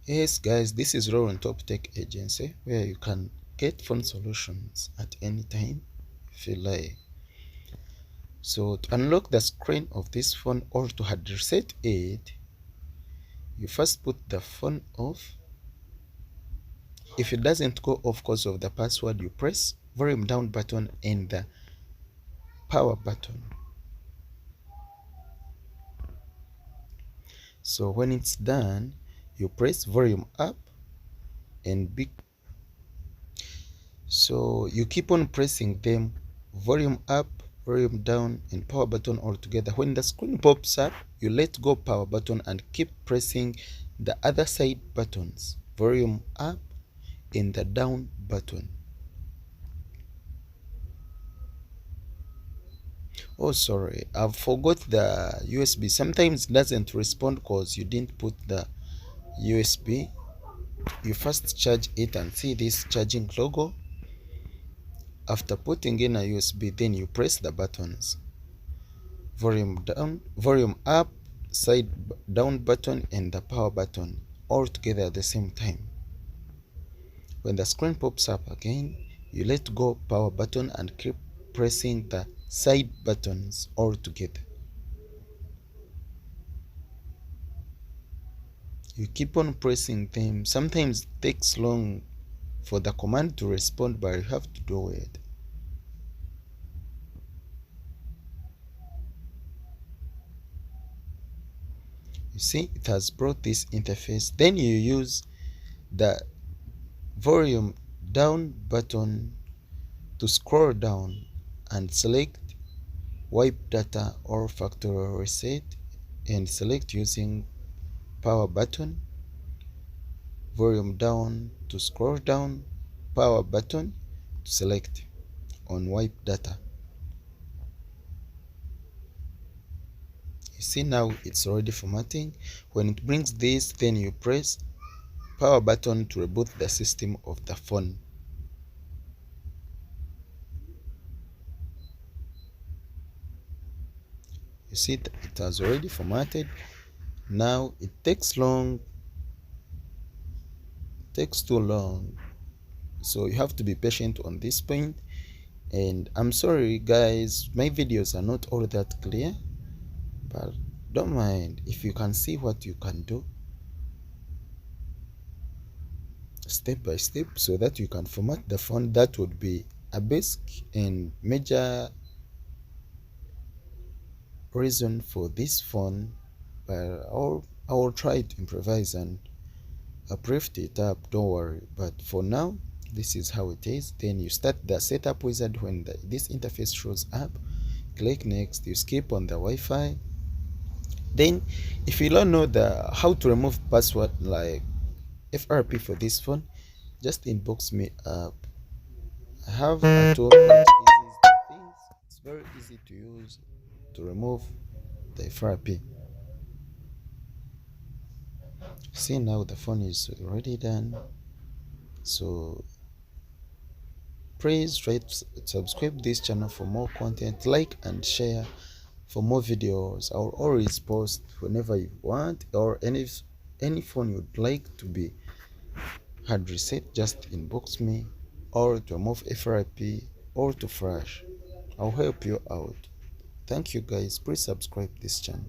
Yes guys, this is Rollontop Tech Agency, where you can get phone solutions at any time if you like. So to unlock the screen of this phone or to hard reset it, you first put the phone off. If it doesn't go off because of the password, you press volume down button and the power button. So when it's done, you press volume up and big. So you keep on pressing them, volume up, volume down and power button all together. When the screen pops up, you let go power button and keep pressing the other side buttons, volume up and the down button. Oh sorry, I've forgot the USB. Sometimes it doesn't respond because you didn't put the USB. You first charge it and see this charging logo. After putting in a USB, then you press the buttons, volume down, volume up, side down button and the power button all together at the same time. When the screen pops up again, you let go power button and keep pressing the side buttons all together. You keep on pressing them. Sometimes it takes long for the command to respond, but you have to do it. You see, it has brought this interface. Then you use the volume down button to scroll down and select wipe data or factory reset and select using power button, volume down to scroll down, power button to select on wipe data. You see now it's already formatting. When it brings this, then you press power button to reboot the system of the phone. You see it has already formatted. Now it takes too long, so you have to be patient on this point. And I'm sorry guys, my videos are not all that clear, but don't mind if you can see what you can do step by step so that you can format the phone. That would be a basic and major reason for this phone, but I will try to improvise and briefed it up, don't worry. But for now, this is how it is. Then you start the setup wizard. When this interface shows up, click next. You skip on the Wi-Fi. Then if you don't know how to remove password like FRP for this phone, just inbox me up. I have a tool that eases the things. It's very easy to use to remove the FRP. See, now the phone is already done. So please try to subscribe this channel for more content, like and share for more videos. I'll always post whenever you want, or any phone you'd like to be hard reset, just inbox me, or to remove FRP or to flash. I'll help you out. Thank you guys. Please subscribe this channel.